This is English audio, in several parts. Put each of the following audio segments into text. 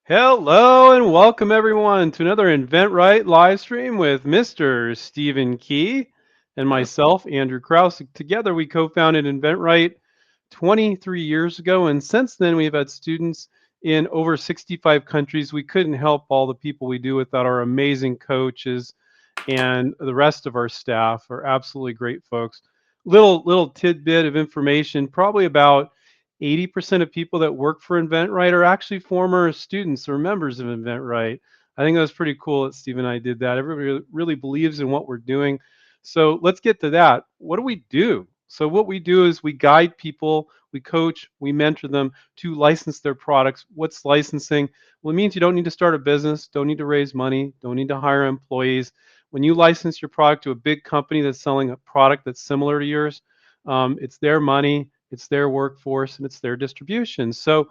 Hello and welcome everyone to another InventRight live stream with Mr. Stephen Key and Hello. myself, Andrew Krause. Together we co-founded InventRight 23 years ago, and since then we've had students in over 65 countries. We couldn't help all the people we do without our amazing coaches and the rest of our staff are absolutely great folks. Little tidbit of information, probably about 80% of people that work for InventRight are actually former students or members of InventRight. I think that was pretty cool that Steve and I did that. Everybody really believes in what we're doing. So let's get to that. What do we do? So what we do is we guide people, we coach, we mentor them to license their products. What's licensing? Well, it means you don't need to start a business, don't need to raise money, don't need to hire employees. When you license your product to a big company that's selling a product that's similar to yours, it's their money, it's their workforce, and it's their distribution. So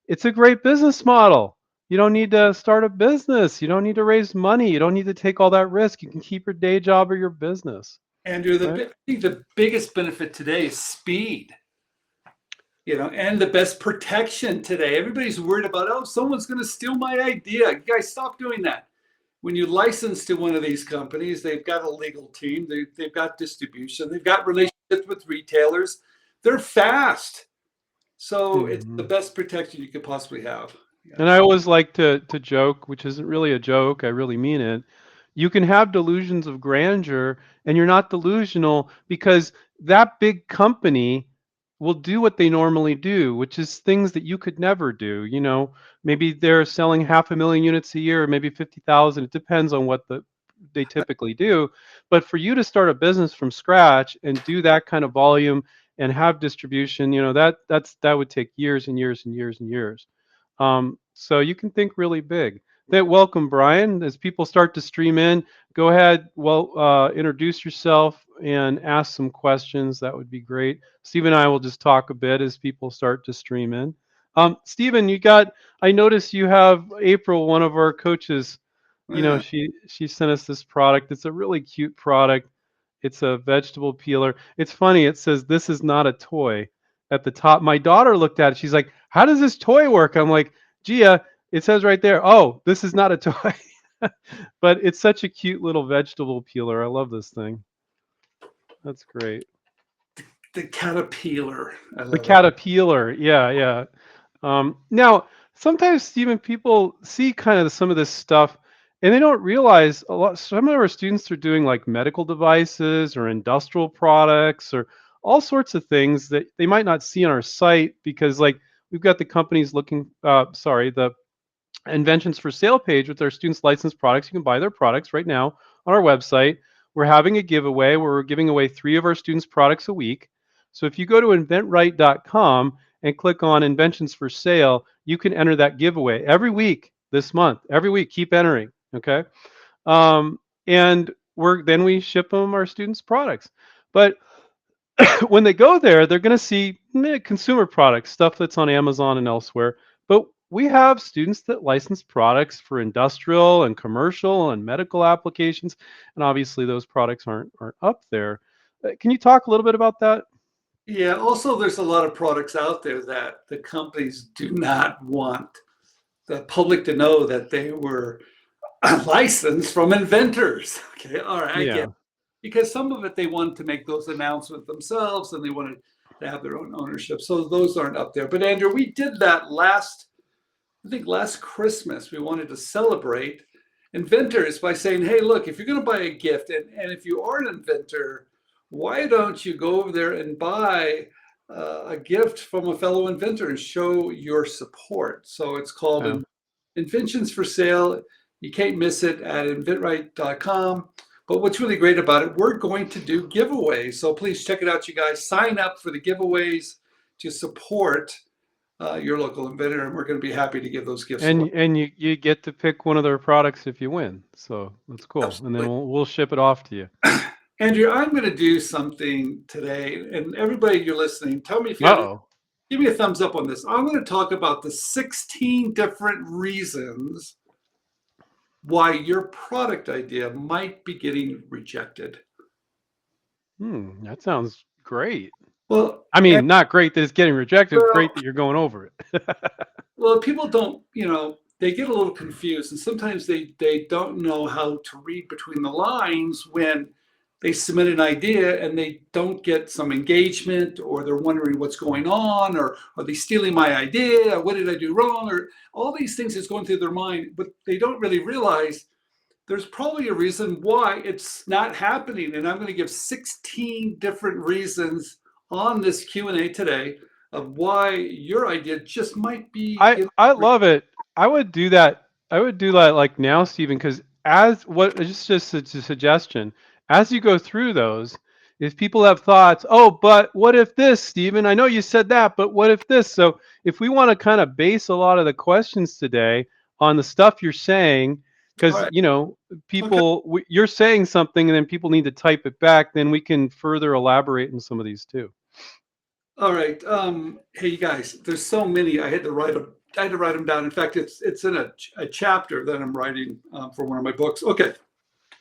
it's a great business model. You don't need to start a business. You don't need to raise money. You don't need to take all that risk. You can keep your day job or your business. Andrew, Right? I think the biggest benefit today is speed, and the best protection today. Everybody's worried about, oh, someone's going to steal my idea. You guys, stop doing that. When you license to one of these companies, they've got a legal team, they've got distribution, they've got relationships with retailers. They're fast. So it's the Mhm. best protection you could possibly have. Yeah. And I always like to joke, which isn't really a joke. I really mean it. You can have delusions of grandeur, and you're not delusional because that big company will do what they normally do, which is things that you could never do. Maybe they're selling 500,000 units a year, maybe 50,000. It depends on what they typically do. But for you to start a business from scratch and do that kind of volume and have distribution, that would take years and years and years and years. So you can think really big. Welcome, Brian. As people start to stream in, go ahead, introduce yourself and ask some questions. That would be great. Steve and I will just talk a bit as people start to stream in. Stephen, I noticed you have April, one of our coaches. Yeah. She sent us this product. It's a really cute product. It's a vegetable peeler. It's funny. It says this is not a toy at the top. My daughter looked at it. She's like, "How does this toy work?" I'm like, "Gia, it says right there. Oh, this is not a toy." But it's such a cute little vegetable peeler. I love this thing. That's great. The caterpillar. I The love it. caterpillar. Yeah, yeah. Now, sometimes Stephen, people see kind of some of this stuff, and they don't realize a lot. Some of our students are doing like medical devices or industrial products or all sorts of things that they might not see on our site because, like, we've got the companies looking. The inventions for sale page with our students' licensed products. You can buy their products right now on our website. We're having a giveaway where we're giving away 3 of our students' products a week. So if you go to inventright.com and click on inventions for sale, you can enter that giveaway every week this month. Every week, keep entering. Okay. And we ship them our students' products. But when they go there, they're going to see consumer products, stuff that's on Amazon and elsewhere. But we have students that license products for industrial and commercial and medical applications, and obviously those products aren't up there. Can you talk a little bit about that? Yeah, also there's a lot of products out there that the companies do not want the public to know that they were licensed from inventors. Okay, all right, I get it. Yeah. Because some of it they wanted to make those announcements themselves and they wanted to have their own ownership. So those aren't up there. But Andrew, we did that I think last Christmas. We wanted to celebrate inventors by saying, hey, look, if you're going to buy a gift, and if you are an inventor, why don't you go over there and buy a gift from a fellow inventor and show your support? So it's called Yeah. Inventions for Sale. You can't miss it at inventright.com. But what's really great about it, we're going to do giveaways. So please check it out, you guys. Sign up for the giveaways to support your local inventor, and we're going to be happy to give those gifts away. And you get to pick one of their products if you win. So that's cool. And then Absolutely. we'll ship it off to you. Andrew, I'm going to do something today, and everybody you're listening, tell me if you Uh-oh. give me a thumbs up on this. I'm going to talk about the 16 different reasons why your product idea might be getting rejected. That sounds great. Well, I and, mean, not great that it's getting rejected, great that you're going over it. well, people don't, they get a little confused, and sometimes they don't know how to read between the lines when they submit an idea and they don't get some engagement, or they're wondering what's going on, or are they stealing my idea? What did I do wrong? Or all these things is going through their mind, but they don't really realize there's probably a reason why it's not happening. And I'm going to give 16 different reasons on this Q&A today of why your idea just might be. I love it. I would do that. I would do that like now, Stephen, because as what it's just a suggestion. As you go through those, if people have thoughts, oh, but what if this, Stephen? I know you said that, but what if this? So if we want to kind of base a lot of the questions today on the stuff you're saying, All because right. Okay. people, you're saying something and then people need to type it back, then we can further elaborate in some of these too. All right. Hey, you guys, there's so many. I had to write them. I had to write them down. In fact, it's in a chapter that I'm writing for one of my books. Okay.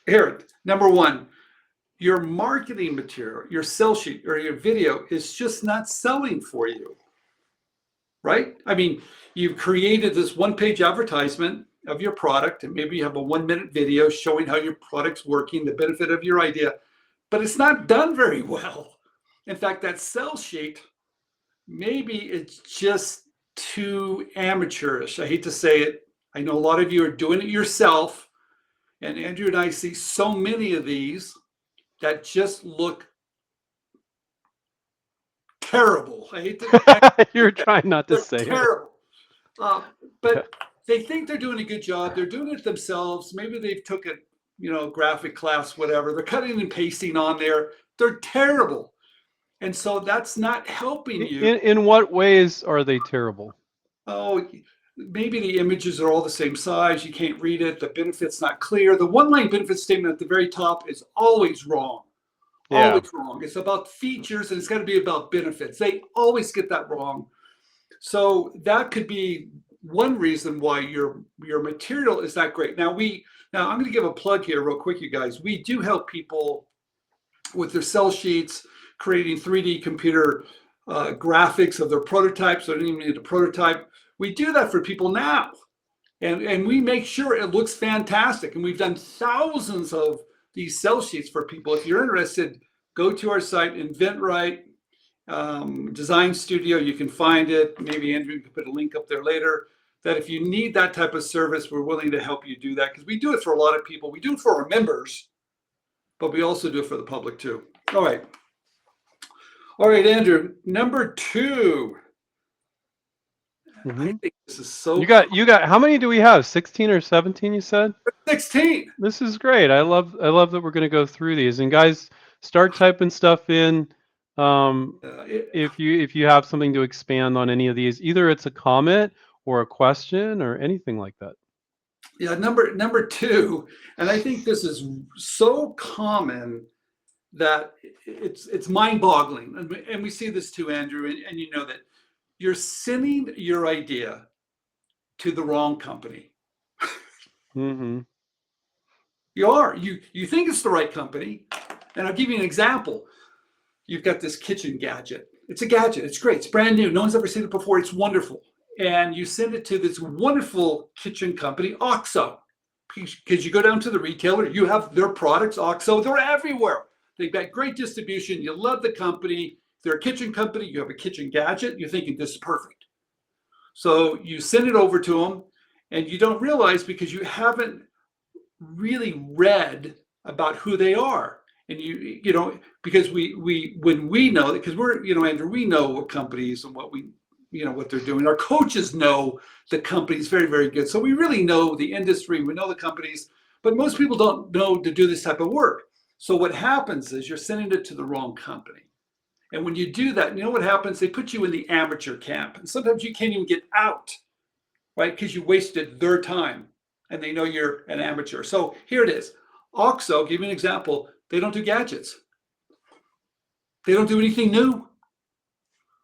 Here, number one, your marketing material, your sell sheet or your video is just not selling for you, right? I mean, you've created this one-page advertisement of your product, and maybe you have a 1-minute video showing how your product's working, the benefit of your idea, but it's not done very well. In fact, that sell sheet, maybe it's just too amateurish. I hate to say it. I know a lot of you are doing it yourself, and Andrew and I see so many of these that just look terrible. I hate to. You're trying not to They're say terrible. it. But they think they're doing a good job. They're doing it themselves. Maybe they've took a graphic class, whatever. They're cutting and pasting on there. They're terrible. And so that's not helping you. In what ways are they terrible? Oh, maybe the images are all the same size. You can't read it. The benefit's not clear. The one-line benefit statement at the very top is always wrong. Yeah. Always wrong. It's about features and it's got to be about benefits. They always get that wrong. So that could be one reason why your material is not great. Now I'm going to give a plug here real quick, you guys. We do help people with their sell sheets, creating 3D computer graphics of their prototypes. So they don't even need a prototype. We do that for people now. And we make sure it looks fantastic. And we've done thousands of these sell sheets for people. If you're interested, go to our site, InventRight Design Studio. You can find it. Maybe Andrew can put a link up there later. That if you need that type of service, we're willing to help you do that, because we do it for a lot of people. We do it for our members, but we also do it for the public too. All right. All right, Andrew, number 2. Mm-hmm. I think this is so. You got how many do we have? 16 or 17, you said? 16. This is great. I love that we're going to go through these. And guys, start typing stuff in. If you have something to expand on any of these, either it's a comment or a question or anything like that. Yeah, number 2, and I think this is so common that it's mind-boggling, and we see this too, Andrew, and you know that you're sending your idea to the wrong company. Mm-hmm. You think it's the right company, and I'll give you an example. You've got this kitchen gadget. It's a gadget. It's great. It's brand new. No one's ever seen it before. It's wonderful. And you send it to this wonderful kitchen company, OXO, because you go down to the retailer, you have their products, OXO, they're everywhere. They've got great distribution. You love the company. They're a kitchen company. You have a kitchen gadget. You're thinking this is perfect. So you send it over to them, and you don't realize, because you haven't really read about who they are. And you know, because when we know, because we're, Andrew, we know what companies and what what they're doing. Our coaches know the companies very, very good. So we really know the industry. We know the companies, but most people don't know to do this type of work. So what happens is you're sending it to the wrong company. And when you do that, you know what happens? They put you in the amateur camp. And sometimes you can't even get out, right? Because you wasted their time and they know you're an amateur. So here it is. OXO, give you an example. They don't do gadgets. They don't do anything new.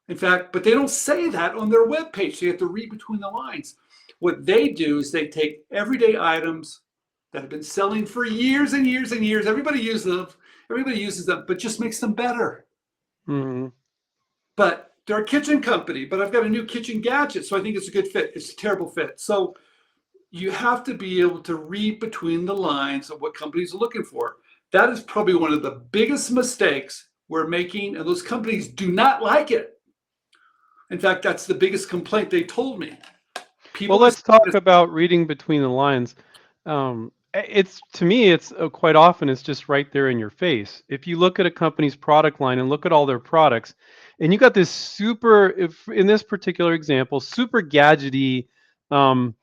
In fact, but they don't say that on their webpage. So you have to read between the lines. What they do is they take everyday items that have been selling for years and years and years. Everybody uses them, but just makes them better. Mm-hmm. But they're a kitchen company, but I've got a new kitchen gadget, so I think it's a good fit. It's a terrible fit. So you have to be able to read between the lines of what companies are looking for. That is probably one of the biggest mistakes we're making, and those companies do not like it. In fact, that's the biggest complaint they told me. Well, People are let's talk about reading between the lines. It's to me, it's quite often it's just right there in your face. If you look at a company's product line and look at all their products, and you got this super, if in this particular example, super gadgety um,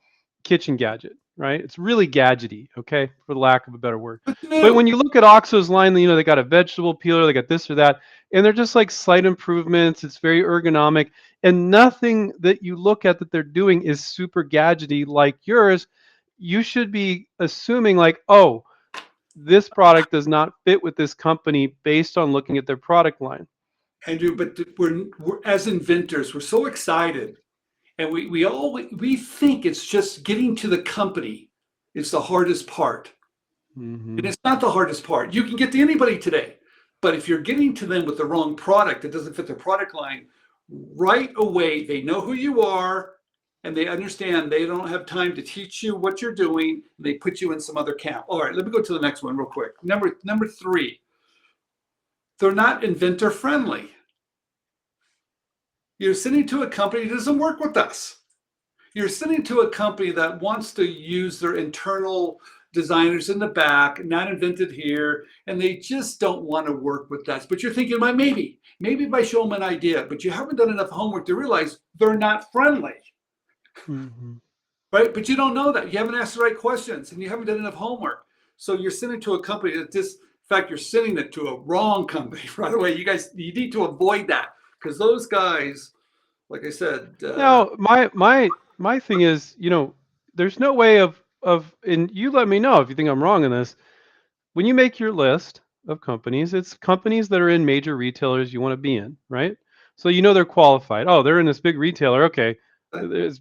kitchen gadget, right? It's really gadgety, okay, for the lack of a better word. what's But when new. you look at OXO's line, you know, they got a vegetable peeler, they got this or that, and they're just like slight improvements. It's very ergonomic, and nothing that you look at that they're doing is super gadgety like yours. You should be assuming like, oh, this product does not fit with this company based on looking at their product line. Andrew, but we're as inventors, we're so excited, and we think it's just getting to the company is the hardest part. And Hmm. it's not the hardest part. You can get to anybody today. But if you're getting to them with the wrong product that doesn't fit their product line, right away, they know who you are and they understand they don't have time to teach you what you're doing. And they put you in some other camp. All right, let me go to the next one real quick. Number three, they're not inventor friendly. You're sending to a company that doesn't work with us. You're sending to a company that wants to use their internal designers in the back, not invented here, and they just don't want to work with us. But you're thinking, well, maybe if I show them an idea, but you haven't done enough homework to realize they're not friendly, Hmm. right? But you don't know that. You haven't asked the right questions and you haven't done enough homework. So you're sending to a company that in fact, you're sending it to a wrong company right away. You need to avoid that because those guys, like I said, Now, my thing is, you know, there's no way of, and you let me know if you think I'm wrong in this. When you make your list of companies, it's companies that are in major retailers you want to be in, right? So you know they're qualified. Oh, they're in this big retailer. Okay,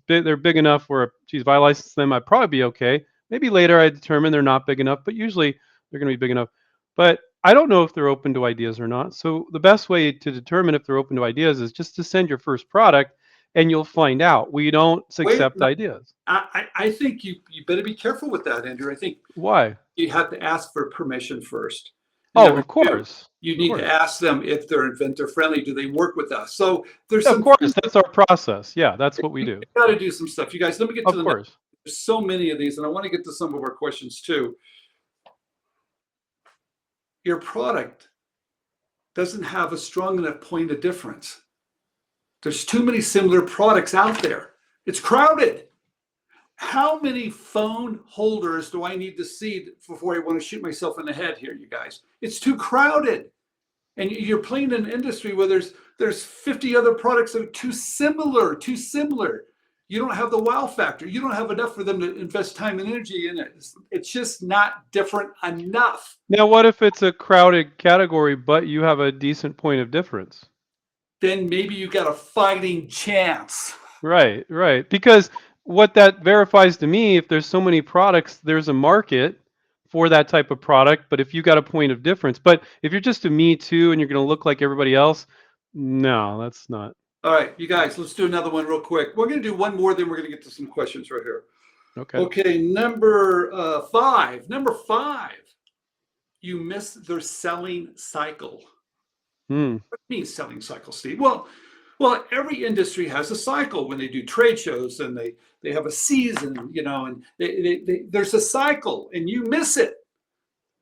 they're big enough where, geez, if I license them, I'd probably be okay. Maybe later I determine they're not big enough, but usually they're going to be big enough. But I don't know if they're open to ideas or not. So the best way to determine if they're open to ideas is just to send your first product, and you'll find out. We don't wait, accept ideas. I think you better be careful with that, Andrew. I think Why? you have to ask for permission first. And Oh, number of two, course, you of need to course. ask them if they're inventor friendly. Do they work with us? So there's Of some course, things that's our process. Yeah, that's what we you do. got to do some stuff. You guys, let me get to Of the next. course. There's so many of these, and I want to get to some of our questions too. Your product doesn't have a strong enough point of difference. There's too many similar products out there. It's crowded. How many phone holders do I need to see before I want to shoot myself in the head here, you guys? It's too crowded. And you're playing in an industry where there's 50 other products that are too similar, too similar. You don't have the wow factor. You don't have enough for them to invest time and energy in it. It's just not different enough. Now, what if it's a crowded category, but you have a decent point of difference? Then maybe you got a fighting chance. Right, right. Because what that verifies to me, if there's so many products, there's a market for that type of product. But if you got a point of difference, but if you're just a me too and you're going to look like everybody else, no, that's not. All right, you guys, let's do another one real quick. We're going to do one more, then we're going to get to some questions right here. Okay. Okay, number five. Number five, you miss their selling cycle. Hmm. What do you mean selling cycle, Steve? Well, every industry has a cycle when they do trade shows and they have a season, you know, and there's a cycle and you miss it.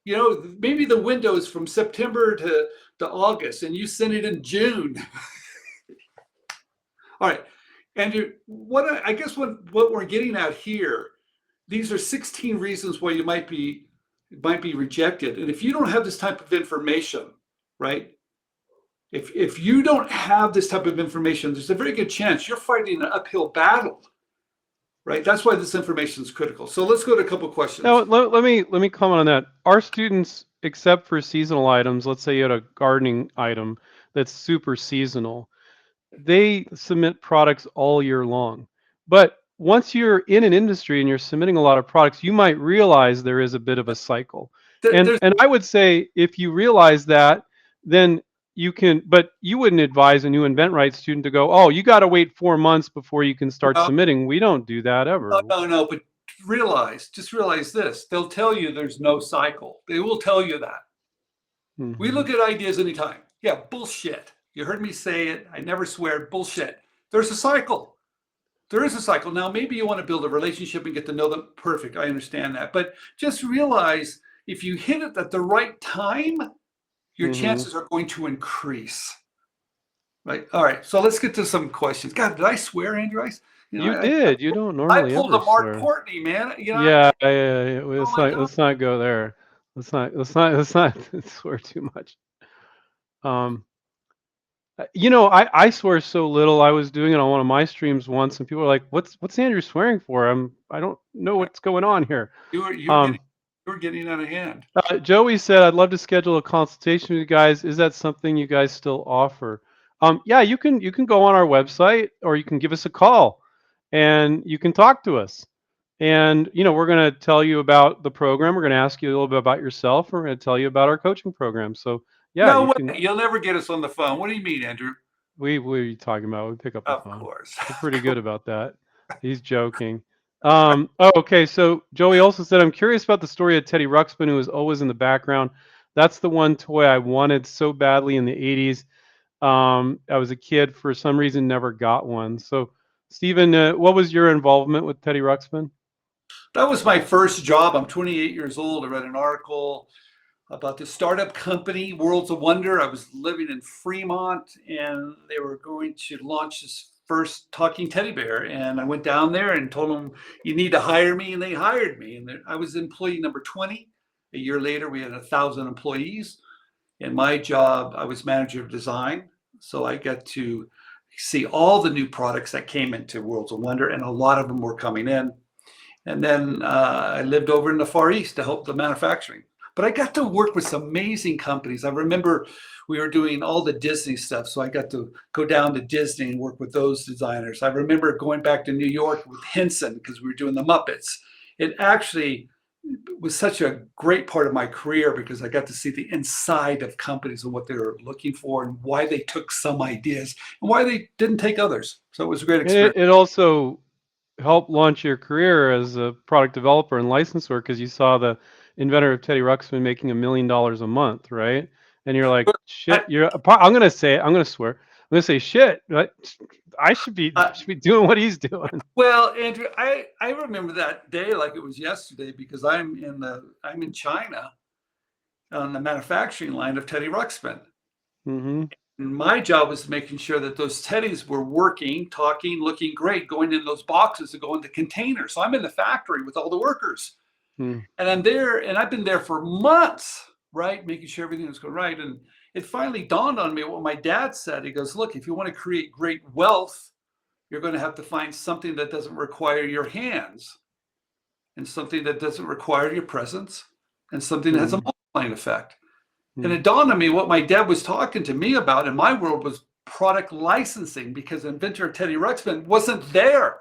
You know, maybe the window is from September to August and you send it in June. All right. Andrew, I guess what we're getting at here, these are 16 reasons why you might be rejected. And if you don't have this type of information, right? If you don't have this type of information, there's a very good chance you're fighting an uphill battle, right? That's why this information is critical. So let's go to a couple of Now, questions. let me comment on that. Our students, except for seasonal items, let's say you had a gardening item that's super seasonal, they submit products all year long. But once you're in an industry and you're submitting a lot of products, you might realize there is a bit of a cycle. And There's and I would say if you realize that, then you can, but you wouldn't advise a new InventRight student to go, oh, you got to wait 4 months before you can start no, submitting. We don't do that ever. no, but just realize this. They'll tell you there's no cycle. They will tell you that. We look at ideas anytime. Yeah, bullshit. You heard me say it. I never swear. Bullshit. There's a cycle. There is a cycle. Now, maybe you want to build a relationship and get to know them. Perfect. I understand that. But just realize if you hit it at the right time, your chances are going to increase. Right. All right. So let's get to some questions. God, did I swear, Andrew? You did. You don't normally pulled ever a Mark swear. Courtney, man. Yeah. Oh my God. Let's not go there. Let's not swear too much. I swear so little. I was doing it on one of my streams once, and people were like, "What's Andrew swearing for?" I don't know what's going on here. You were getting out of hand. Joey said, "I'd love to schedule a consultation with you guys. Is that something you guys still offer?" Yeah, you can go on our website, or you can give us a call, and you can talk to us. And we're going to tell you about the program. We're going to ask you a little bit about yourself. We're going to tell you about our coaching program. So yeah, No you way. can. You'll never get us on the phone. What do you mean, Andrew? What are you talking about? We pick up the Of phone. course. We're pretty good about that. He's joking. Okay. So Joey also said, I'm curious about the story of Teddy Ruxpin, who was always in the background. That's the one toy I wanted so badly in the 80s. I was a kid, for some reason, never got one. So, Stephen, what was your involvement with Teddy Ruxpin? That was my first job. I'm 28 years old. I read an article about the startup company, Worlds of Wonder. I was living in Fremont, and they were going to launch this first talking teddy bear. And I went down there and told them, you need to hire me. And they hired me. And I was employee number 20. A year later, we had 1,000 employees. In my job, I was manager of design. So I got to see all the new products that came into Worlds of Wonder, and a lot of them were coming in. And then I lived over in the Far East to help the manufacturing. But I got to work with some amazing companies. I remember we were doing all the Disney stuff. So I got to go down to Disney and work with those designers. I remember going back to New York with Henson because we were doing the Muppets. It actually was such a great part of my career because I got to see the inside of companies and what they were looking for and why they took some ideas and why they didn't take others. So it was a great experience. It also help launch your career as a product developer and licensor because you saw the inventor of Teddy Ruxpin making $1 million a month, right? And you're like, shit. I'm gonna say it. I'm gonna swear. I'm gonna say shit. Right? I should be doing what he's doing. Well, Andrew, I remember that day like it was yesterday because I'm in China on the manufacturing line of Teddy Ruxpin. Mm-hmm. And my job was making sure that those teddies were working, talking, looking great, going in those boxes to go into containers. So I'm in the factory with all the workers. And I'm there, and I've been there for months, right? Making sure everything was going right. And it finally dawned on me what my dad said. He goes, look, if you want to create great wealth, you're going to have to find something that doesn't require your hands and something that doesn't require your presence and something that has a multiplying effect. And it dawned on me what my dad was talking to me about in my world was product licensing because inventor Teddy Ruxpin wasn't there.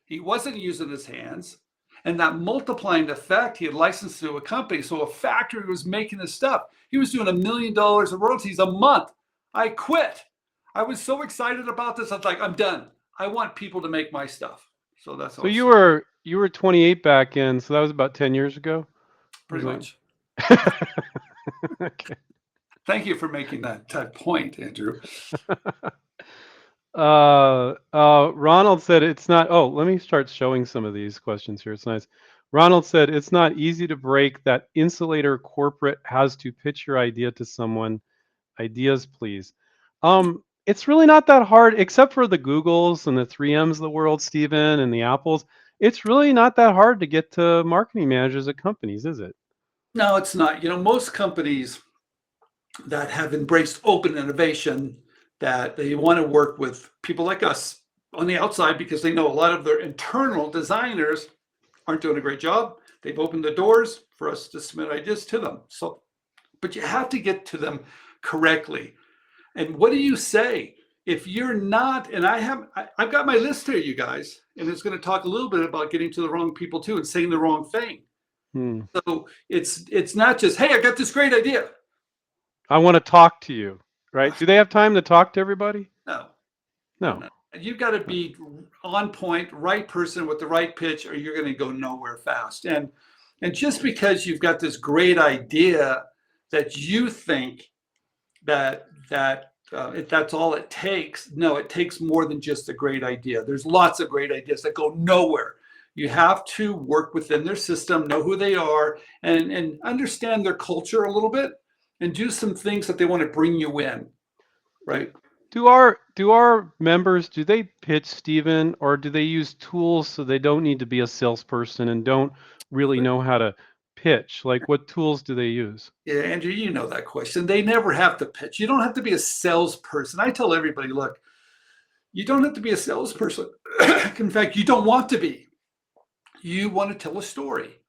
He wasn't using his hands. And that multiplying effect, he had licensed to a company. So a factory was making this stuff. He was doing $1 million of royalties a month. I quit. I was so excited about this. I was like, I'm done. I want people to make my stuff. So that's so you were 28 back in. So that was about 10 years ago. Pretty much. Okay. Thank you for making that point, Andrew. Ronald said it's not. Oh, let me start showing some of these questions here. It's nice. Ronald said it's not easy to break that insulator corporate has to pitch your idea to someone. Ideas, please. It's really not that hard, except for the Googles and the 3Ms of the world, Stephen, and the Apples. It's really not that hard to get to marketing managers at companies, is it? No, it's not. Most companies that have embraced open innovation, that they want to work with people like us on the outside because they know a lot of their internal designers aren't doing a great job. They've opened the doors for us to submit ideas to them. So, but you have to get to them correctly. And what do you say if you're not? And I've got my list here, you guys, and it's going to talk a little bit about getting to the wrong people too and saying the wrong thing. So it's not just, hey, I got this great idea. I want to talk to you, right? Do they have time to talk to everybody? No. No. You've got to be on point, right person with the right pitch, or you're going to go nowhere fast. And just because you've got this great idea that you think that's all it takes. No, it takes more than just a great idea. There's lots of great ideas that go nowhere. You have to work within their system, know who they are, and understand their culture a little bit, and do some things that they want to bring you in, right? Do our members, do they pitch, Stephen, or do they use tools so they don't need to be a salesperson and don't really know how to pitch? Like, what tools do they use? Yeah, Andrew, you know that question. They never have to pitch. You don't have to be a salesperson. I tell everybody, look, you don't have to be a salesperson. In fact, you don't want to be. You want to tell a story.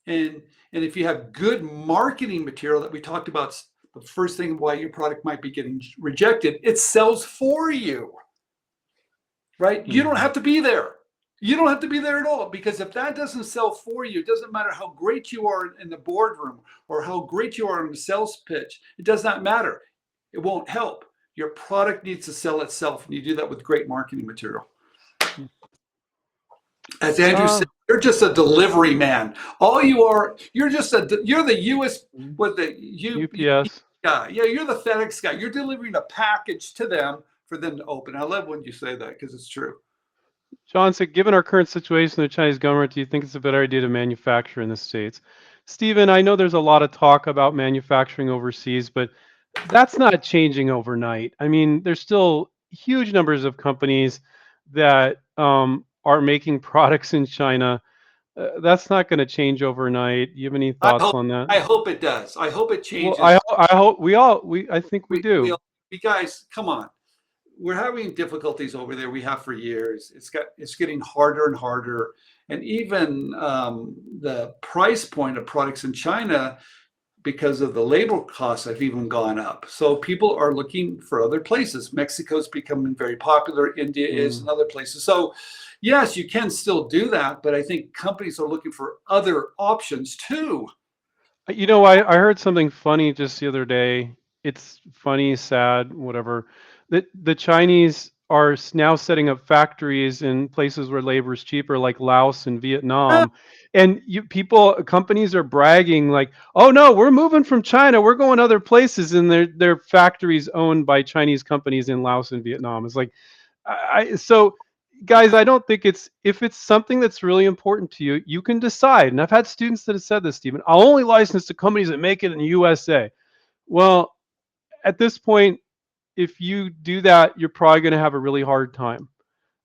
And if you have good marketing material that we talked about, the first thing why your product might be getting rejected, it sells for you, right? You don't have to be there. You don't have to be there at all, because if that doesn't sell for you, it doesn't matter how great you are in the boardroom or how great you are in the sales pitch. It does not matter. It won't help. Your product needs to sell itself, and you do that with great marketing material. As Andrew said, you're just a delivery man. All you are, you're the US, what the UPS guy. Yeah, you're the FedEx guy. You're delivering a package to them for them to open. I love when you say that, because it's true. John said, given our current situation in the Chinese government, do you think it's a better idea to manufacture in the States? Stephen, I know there's a lot of talk about manufacturing overseas, but that's not changing overnight. I mean, there's still huge numbers of companies that are making products in China. That's not going to change overnight. Do you have any thoughts on that? I hope it does. I hope it changes. Well, I hope I think we do. You guys, come on. We're having difficulties over there. We have for years. It's getting harder and harder. And even the price point of products in China, because of the labor costs, have even gone up. So people are looking for other places. Mexico's becoming very popular. India is, and other places. So yes, you can still do that, but I think companies are looking for other options too. You know, I heard something funny just the other day. It's funny, sad, whatever. The Chinese are now setting up factories in places where labor is cheaper, like Laos and Vietnam. And companies are bragging like, "Oh no, we're moving from China. We're going other places." And their factories owned by Chinese companies in Laos and Vietnam. It's like, so guys, I don't think if it's something that's really important to you, you can decide. And I've had students that have said this, Stephen, I'll only license to companies that make it in the USA. Well, at this point, if you do that, you're probably going to have a really hard time.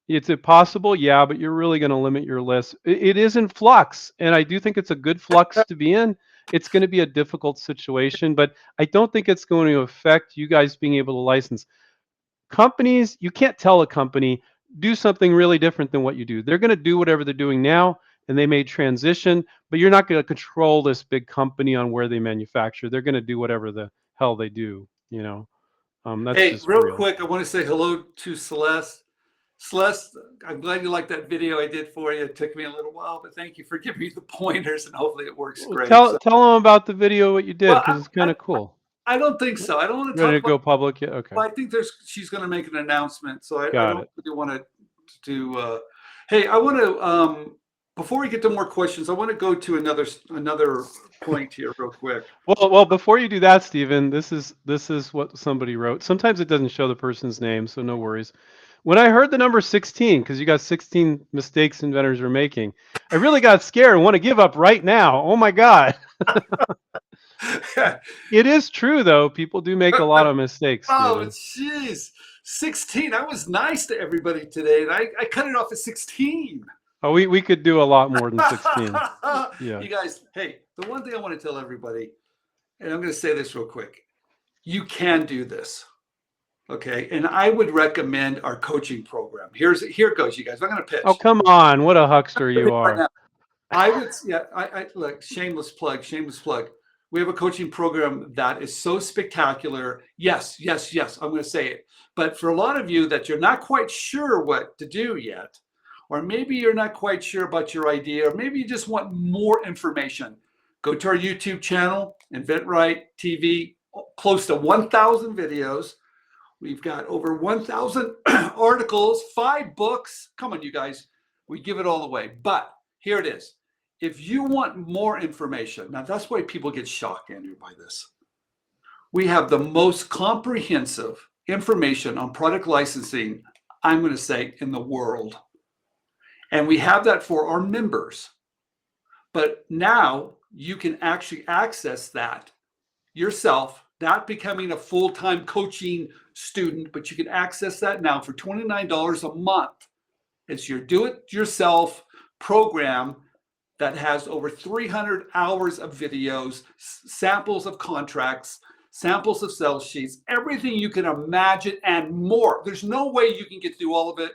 It's possible, yeah, but you're really going to limit your list. It is in flux, and I do think it's a good flux to be in. It's going to be a difficult situation, but I don't think it's going to affect you guys being able to license. Companies, you can't tell a company, do something really different than what you do. They're going to do whatever they're doing now, and they may transition, but you're not going to control this big company on where they manufacture. They're going to do whatever the hell they do, you know. That's hey, just real quick, I want to say hello to Celeste. Celeste, I'm glad you liked that video I did for you. It took me a little while, but thank you for giving me the pointers, and hopefully it works great. Tell them about the video what you did, because it's kind of cool. I don't think so. I don't want to Ready to go public yet? Okay. Well, I think she's going to make an announcement, so I Got don't it. really want to do. Hey, I want to before we get to more questions, I want to go to another point here real quick. Well, before you do that, Stephen, this is what somebody wrote. Sometimes it doesn't show the person's name, so no worries. When I heard the number 16, because you got 16 mistakes inventors are making, I really got scared and want to give up right now. Oh my God. It is true, though. People do make a lot of mistakes. Oh, jeez. 16. I was nice to everybody today, and I cut it off at 16. Oh, we could do a lot more than 16. Yeah. You guys, hey, the one thing I want to tell everybody, and I'm going to say this real quick. You can do this. Okay. And I would recommend our coaching program. Here it goes, you guys. I'm going to pitch. Oh, come on. What a huckster you are. I look, shameless plug. We have a coaching program that is so spectacular. Yes. I'm going to say it. But for a lot of you that you're not quite sure what to do yet, or maybe you're not quite sure about your idea, or maybe you just want more information, go to our YouTube channel, InventRightTV, close to 1,000 videos. We've got over 1,000 articles, 5 books. Come on, you guys. We give it all away. But here it is. If you want more information, now that's why people get shocked, Andrew, by this. We have the most comprehensive information on product licensing, I'm going to say, in the world. And we have that for our members. But now you can actually access that yourself, not becoming a full-time coaching student, but you can access that now for $29 a month. It's your do-it-yourself program that has over 300 hours of videos, samples of contracts, samples of sales sheets, everything you can imagine and more. There's no way you can get through all of it.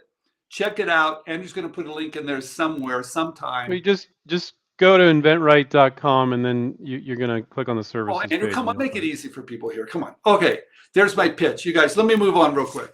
Check it out. Andrew's going to put a link in there somewhere, sometime. We just go to inventRight.com and then you're going to click on the services Oh, Andrew, page. come on, make it easy for people here. Come on. Okay, there's my pitch. You guys, let me move on real quick.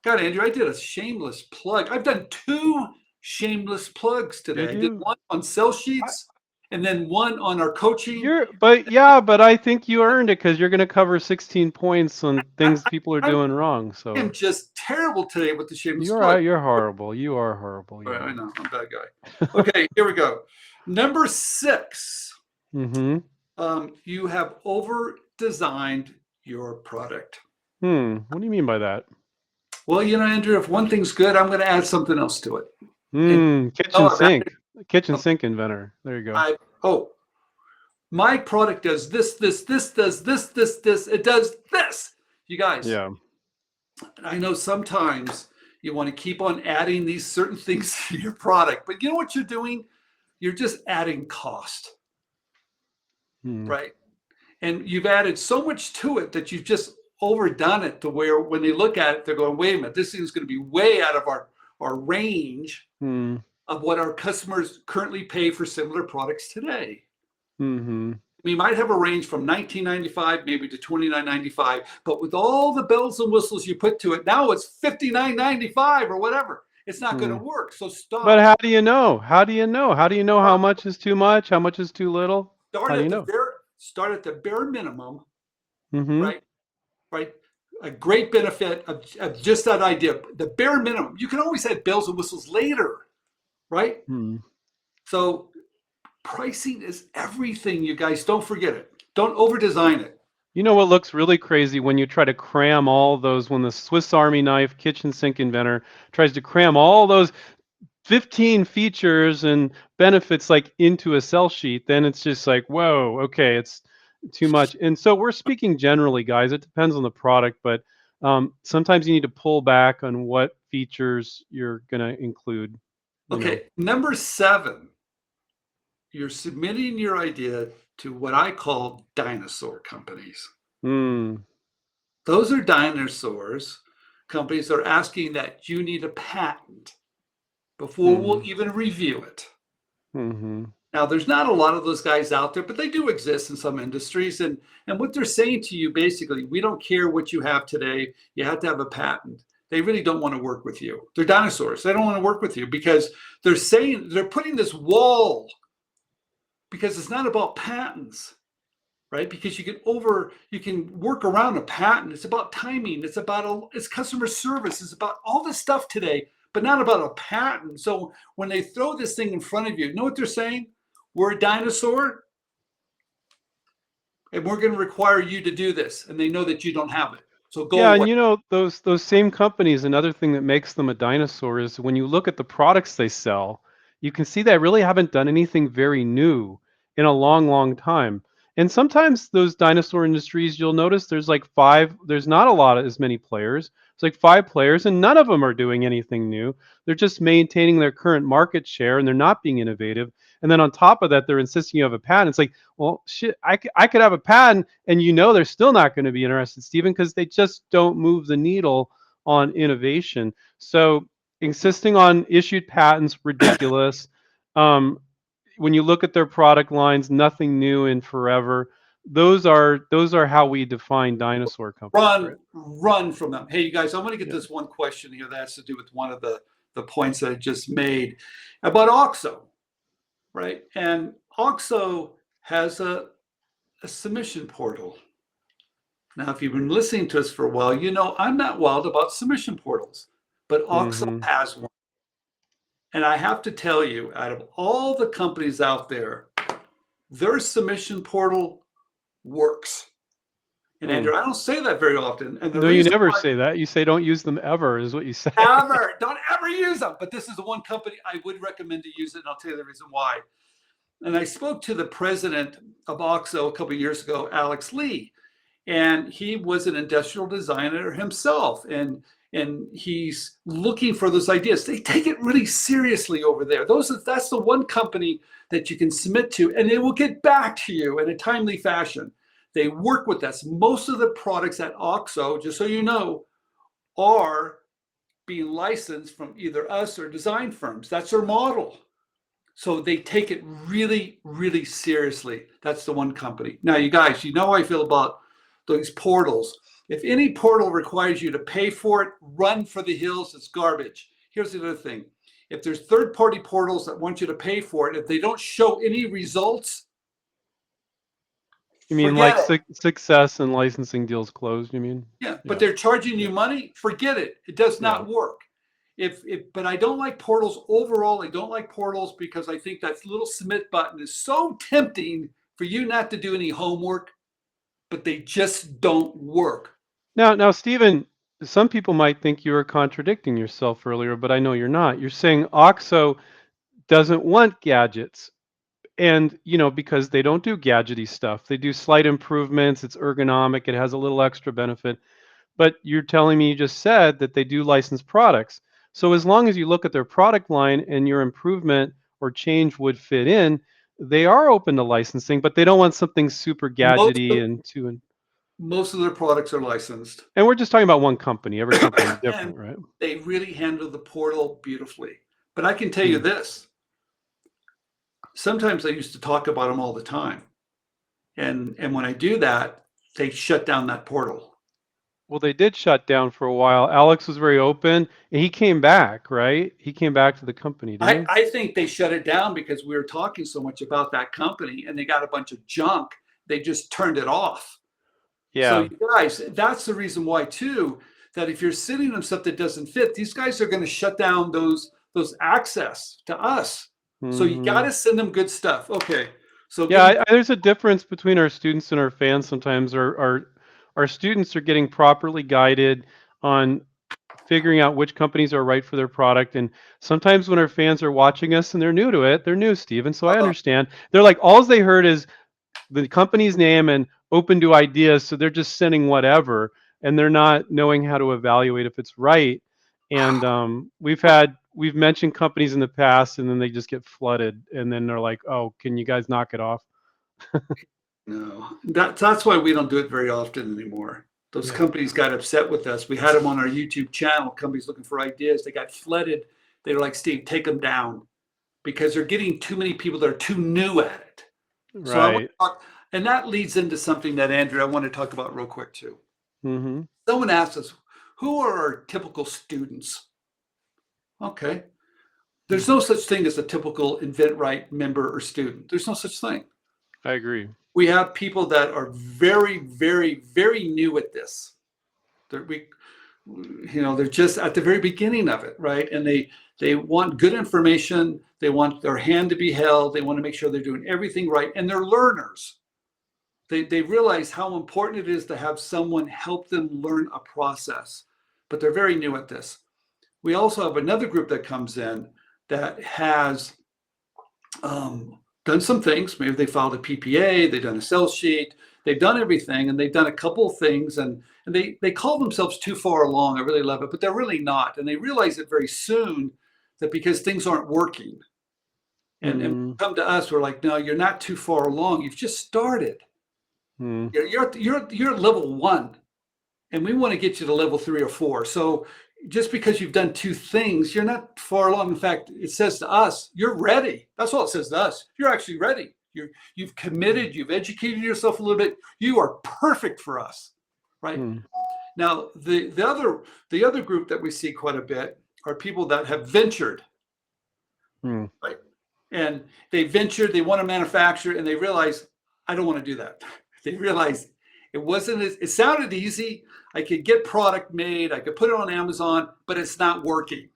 God, Andrew, I did a shameless plug. I've done 2 shameless plugs today. I did one on sell sheets and then one on our coaching. But I think you earned it because you're going to cover 16 points on things people are doing wrong. So I'm just terrible today with the shameless plug. You're horrible. You are horrible. All right, I know. I'm a bad guy. Okay, here we go. Number 6. You have over-designed your product. What do you mean by that? Well, Andrew, if one thing's good, I'm going to add something else to it. Kitchen sink inventor. There you go. My product does this does this. It does this. You guys. Yeah. I know sometimes you want to keep on adding these certain things to your product, but you know what you're doing? You're just adding cost, right? And you've added so much to it that you've just overdone it to where when they look at it, they're going, wait a minute, this thing's going to be way out of our range of what our customers currently pay for similar products today. We might have a range from $19.95 maybe to $29.95, but with all the bells and whistles you put to it, now it's $59.95 or whatever. It's not going to work. So stop. But how do you know? How do you know how much is too much? How much is too little? Start at the bare minimum, right? Right. A great benefit of just that idea. The bare minimum. You can always add bells and whistles later, right? So pricing is everything, you guys. Don't forget it. Don't over-design it. You know what looks really crazy when you try to cram all those, when the Swiss Army knife kitchen sink inventor tries to cram all those 15 features and benefits like into a sell sheet, then it's just like, whoa, okay, it's too much. And so we're speaking generally, guys. It depends on the product, but sometimes you need to pull back on what features you're going to include. Okay, number 7. You're submitting your idea to what I call dinosaur companies. Those are dinosaurs. Companies that are asking that you need a patent before we'll even review it. Now, there's not a lot of those guys out there, but they do exist in some industries. And what they're saying to you, basically, we don't care what you have today. You have to have a patent. They really don't want to work with you. They're dinosaurs. They don't want to work with you because they're putting this wall, because it's not about patents, right? Because you can work around a patent. It's about timing. It's customer service. It's about all this stuff today, but not about a patent. So when they throw this thing in front of you, know what they're saying? We're a dinosaur, and we're going to require you to do this. And they know that you don't have it. So go away. And you know, those same companies, another thing that makes them a dinosaur is when you look at the products they sell, you can see they really haven't done anything very new in a long, long time. And sometimes those dinosaur industries, you'll notice there's not a lot of as many players. It's like 5 players and none of them are doing anything new. They're just maintaining their current market share and they're not being innovative. And then on top of that, they're insisting you have a patent. It's like, well, shit, I could have a patent and they're still not going to be interested, Stephen, because they just don't move the needle on innovation. So insisting on issued patents, ridiculous. When you look at their product lines, nothing new in forever. Those are how we define dinosaur companies. Run from them. Hey, you guys, I'm going to get this one question here that has to do with one of the points that I just made about OXO, right? And OXO has a submission portal. Now, if you've been listening to us for a while, you know I'm not wild about submission portals, but OXO Mm-hmm. has one. And I have to tell you, out of all the companies out there, their submission portal works. And Andrew, I don't say that very often. And the No, you reason never why, say that. You say don't use them ever, is what you say. don't ever use them. But this is the one company I would recommend to use it. And I'll tell you the reason why. And I spoke to the president of OXO a couple of years ago, Alex Lee, and he was an industrial designer himself. And he's looking for those ideas. They take it really seriously over there. That's the one company that you can submit to, and they will get back to you in a timely fashion. They work with us. Most of the products at OXO, just so you know, are being licensed from either us or design firms. That's their model. So they take it really, really seriously. That's the one company. Now, you guys, you know how I feel about those portals. If any portal requires you to pay for it, run for the hills. It's garbage. Here's the other thing. If there's third-party portals that want you to pay for it, if they don't show any results, You mean like forget it. success and licensing deals closed, you mean? Yeah, but Yeah. they're charging you money. Forget it. It does Yeah. not work. But I don't like portals overall. I don't like portals because I think that little submit button is so tempting for you not to do any homework, but they just don't work. Now, Stephen, some people might think you were contradicting yourself earlier, but I know you're not. You're saying OXO doesn't want gadgets. And, because they don't do gadgety stuff. They do slight improvements. It's ergonomic. It has a little extra benefit. But you're telling me you just said that they do license products. So as long as you look at their product line and your improvement or change would fit in, they are open to licensing, but they don't want something super Most gadgety of, and too. most of their products are licensed. And we're just talking about one company. Every company is And different, right? they really handle the portal beautifully. But I can tell you Hmm. this. Sometimes I used to talk about them all the time. And when I do that, they shut down that portal. Well, they did shut down for a while. Alex was very open, and he came back, right? He came back to the company, didn't I think they shut it down because we were talking so much about that company and they got a bunch of junk. They just turned it off. he? So Yeah. you guys, that's the reason why too, that if you're sitting on stuff that doesn't fit, these guys are going to shut down those access to us. So you got Hmm. to send them good stuff. Okay. So Yeah, getting there's a difference between our students and our fans sometimes. Our students are getting properly guided on figuring out which companies are right for their product. And sometimes when our fans are watching us and they're new to it, they're new, Steven. So I uh, understand. They're like, all they heard is the company's name and open to ideas. So they're just sending whatever, and they're not knowing how to evaluate if it's right. And we've mentioned companies in the past, and then they just get flooded, and then they're like, "Oh, can you guys knock it off?" no, that's why we don't do it very often anymore. Those Yeah. companies got upset with us. We had them on our YouTube channel. Companies looking for ideas. They got flooded. They were like, Steve, take them down because they're getting too many people that are too new at it. So I want Right. to talk, and that leads into something that Andrew, I want to talk about real quick too. Mm-hmm. Someone asked us, who are our typical students? Okay. There's no such thing as a typical InventRight member or student. There's no such thing. I agree. We have people that are very, very, very new at this. They're just at the very beginning of it, right? And they want good information. They want their hand to be held. They want to make sure they're doing everything right. And they're learners. They realize how important it is to have someone help them learn a process, but they're very new at this. We also have another group that comes in that has done some things. Maybe they filed a PPA, they've done a sales sheet, they've done everything, and they've done a couple of things, and they call themselves too far along. I really love it, but they're really not. And they realize it very soon that because things aren't working. And Mm-hmm. come to us, we're like, no, you're not too far along. You've just started. Mm-hmm. You're at level 1, and we want to get you to level 3 or 4. So just because you've done 2 things, you're not far along. In fact, it says to us, you're ready. That's all it says to us. You're actually ready. You've committed. You've educated yourself a little bit. You are perfect for us, right? Mm-hmm. Now, the other group that we see quite a bit are people that have ventured, right? And they ventured. They want to manufacture, and they realize, I don't want to do that. They realize It wasn't, it sounded easy. I could get product made. I could put it on Amazon, but it's not working.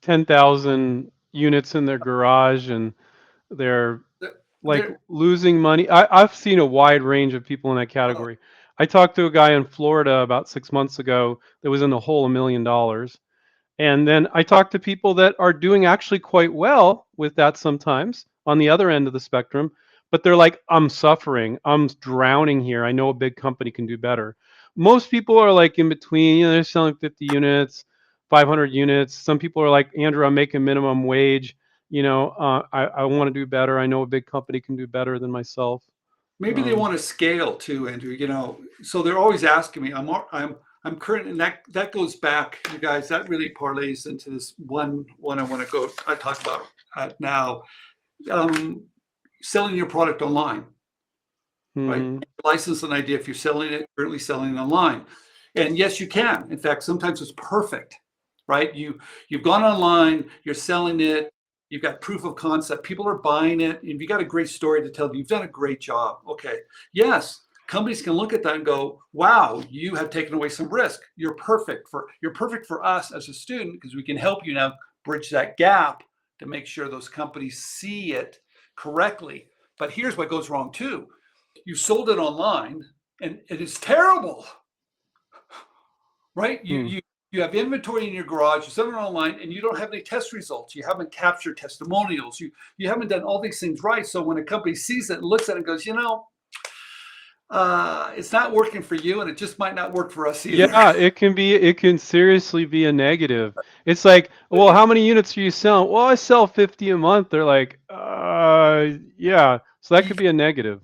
10,000 units in their garage, and they're like They're, losing money. I've seen a wide range of people in that category. I talked to a guy in Florida about 6 months ago that was in the hole $1 million. And then I talk to people that are doing actually quite well with that sometimes on the other end of the spectrum, but they're like, I'm suffering. I'm drowning here. I know a big company can do better. Most people are like in between, they're selling 50 units, 500 units. Some people are like, Andrew, I'm making minimum wage. I want to do better. I know a big company can do better than myself. maybe they want to scale too, Andrew. So they're always asking me. I'm current, and that goes back, you guys. That really parlays into this one I talk about now. Selling your product online, right? Mm-hmm. License an idea if you're currently selling it online, and yes, you can. In fact, sometimes it's perfect, right? You've gone online, you're selling it. You've got proof of concept. People are buying it. If you got a great story to tell, you've done a great job. Okay. Yes, companies can look at that and go, wow, you have taken away some risk. You're perfect for us as a student, because we can help you now bridge that gap to make sure those companies see it correctly. But here's what goes wrong too. You sold it online and it is terrible, right? You have inventory in your garage, you sell it online, and you don't have any test results. You haven't captured testimonials. You haven't done all these things right. So when a company sees it and looks at it and goes, it's not working for you, and it just might not work for us either. Yeah, it can seriously be a negative. It's like, well, how many units are you selling? Well, I sell 50 a month. They're like, yeah. So that could be a negative.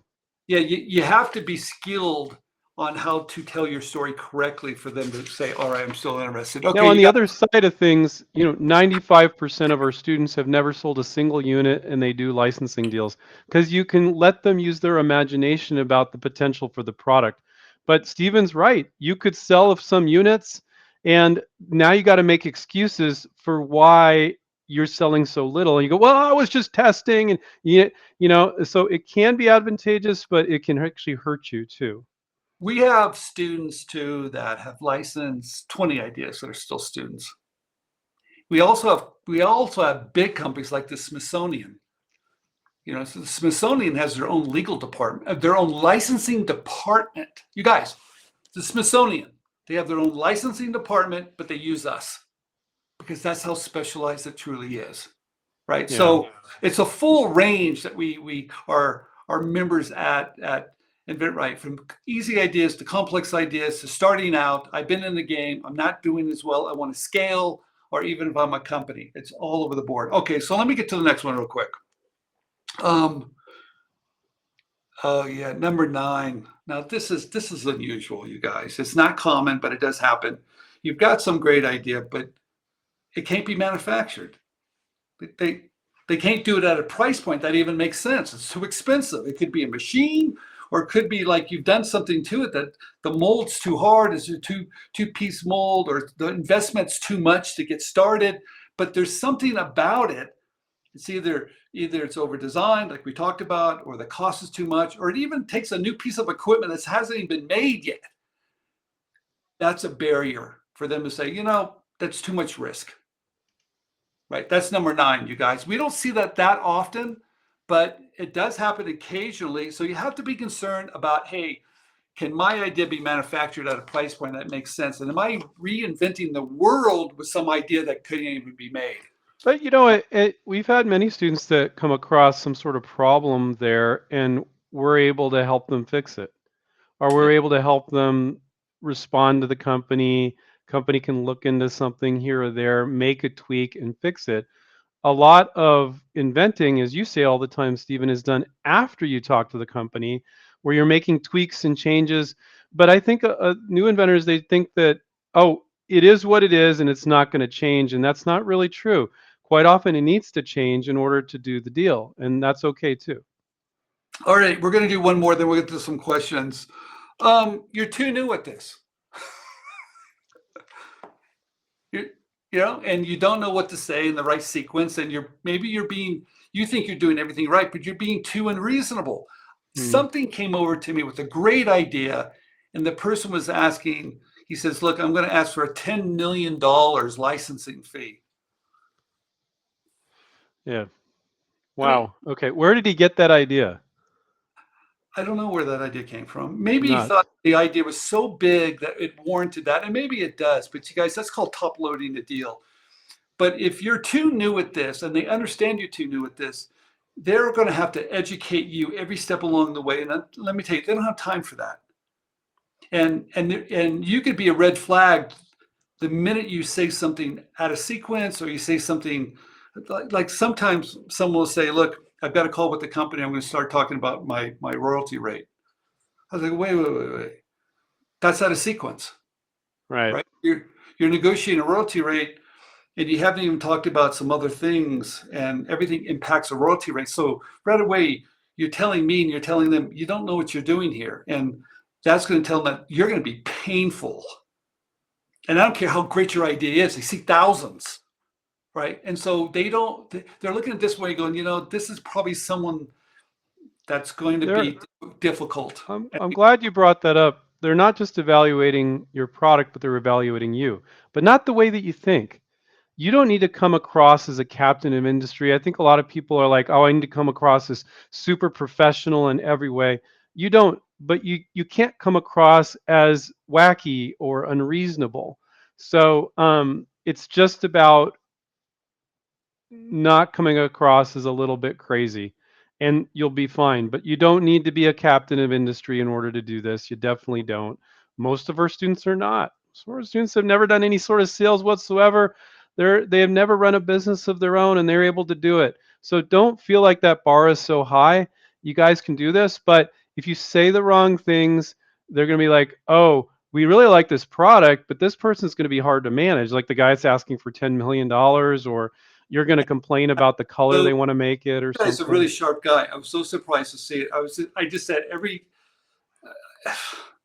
Yeah, you have to be skilled on how to tell your story correctly for them to say, all right, I'm still interested. Okay, Now, on the other side of things, 95% of our students have never sold a single unit, and they do licensing deals because you can let them use their imagination about the potential for the product. But Steven's right. You could sell some units, and now you got to make excuses for why you're selling so little. And you go, well, I was just testing, and so it can be advantageous, but it can actually hurt you too. we have students too that have licensed 20 ideas that are still students. We also have big companies like the Smithsonian. So the Smithsonian has their own legal department, their own licensing department. You guys, the Smithsonian, they have their own licensing department, but they use us because that's how specialized it truly is, right? Yeah. So it's a full range that we are members at InventRight, from easy ideas to complex ideas to starting out. I've been in the game. I'm not doing as well. I want to scale, or even if I'm a company, it's all over the board. Okay, so let me get to the next one real quick. Oh yeah, number 9. Now this is unusual, you guys. It's not common, but it does happen. You've got some great idea, but it can't be manufactured. They can't do it at a price point that even makes sense. It's too expensive. It could be a machine, or it could be like you've done something to it that the mold's too hard, is a two-piece mold, or the investment's too much to get started. But there's something about it. It's either it's over designed, like we talked about, or the cost is too much, or it even takes a new piece of equipment that hasn't even been made yet. That's a barrier for them to say, that's too much risk. Right? That's number 9, you guys. We don't see that often, but it does happen occasionally. So you have to be concerned about, hey, can my idea be manufactured at a price point that makes sense? And am I reinventing the world with some idea that couldn't even be made? But we've had many students that come across some sort of problem there, and we're able to help them fix it, or we're able to help them respond to the company. Company can look into something here or there, make a tweak, and fix it. A lot of inventing, as you say all the time, Stephen, is done after you talk to the company, where you're making tweaks and changes. But I think new inventors, they think that, oh, it is what it is, and it's not going to change, and that's not really true. Quite often, it needs to change in order to do the deal, and that's okay too. All right, we're going to do one more, then we'll get to some questions. You're too new at this. And you don't know what to say in the right sequence, and you think you're doing everything right, but you're being too unreasonable. Something came over to me with a great idea, And the person was asking, he says, look, I'm going to ask for a $10 million licensing fee. Yeah. I mean, Wow. Okay. Where did he get that idea? I don't know where that idea came from. Maybe he Nuts. thought the idea was so big that it warranted that. And maybe it does. But you guys, that's called top loading the deal. But if you're too new at this and they understand you're too new at this, they're going to have to educate you every step along the way. And let me tell you, they don't have time for that. And you could be a red flag the minute you say something out of sequence, or you say something like sometimes someone will say, look, I've got a call with the company. I'm going to start talking about my royalty rate. I was like, wait. That's out of sequence, Right. You're negotiating a royalty rate, and you haven't even talked about some other things, and everything impacts a royalty rate. So right away, you're telling me and you're telling them you don't know what you're doing here, and that's going to tell them that you're going to be painful. And I don't care how great your idea is; they see thousands, right? And so they're looking at this way, going, this is probably someone that's going to be difficult. I'm glad you brought that up. They're not just evaluating your product, but they're evaluating you, but not the way that you think. You don't need to come across as a captain of industry. I think a lot of people are like, oh, I need to come across as super professional in every way. You don't, but you can't come across as wacky or unreasonable. So it's just about not coming across as a little bit crazy, and you'll be fine. But you don't need to be a captain of industry in order to do this. You definitely don't. Most of our students are not. Some of our students have never done any sort of sales whatsoever. They have never run a business of their own, and they're able to do it. So don't feel like that bar is so high. You guys can do this, but if you say the wrong things, they're going to be like, oh, we really like this product, but this person's going to be hard to manage. Like the guy that's asking for $10 million, or you're going to complain about the color they So want to make it or he's a something. really sharp guy. I was so surprised to see it. I just said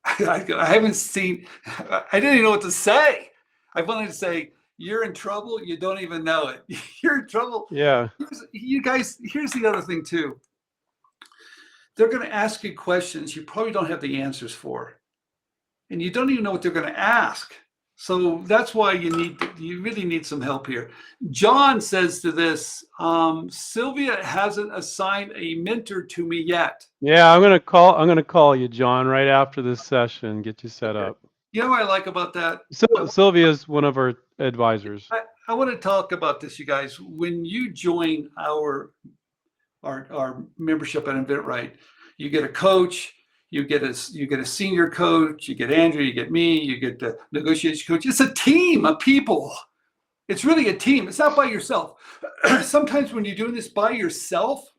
I haven't seen, I didn't even know what to say. I wanted to say, you're in trouble. You don't even know it. You're in trouble. Yeah. You guys, here's the other thing too. They're going to ask you questions you probably don't have the answers for, and you don't even know what they're going to ask. So that's why you really need some help here. John says to this, Sylvia hasn't assigned a mentor to me yet. Yeah, I'm gonna call you, John, right after this session, get you set up. You know what I like about that? Sylvia's one of our advisors. I want to talk about this, you guys. When you join our membership at InventRight, you get a coach, you get a senior coach, you get Andrew, you get me, you get the negotiation coach. It's a team of people. It's really a team. It's not by yourself. Sometimes when you're doing this by yourself,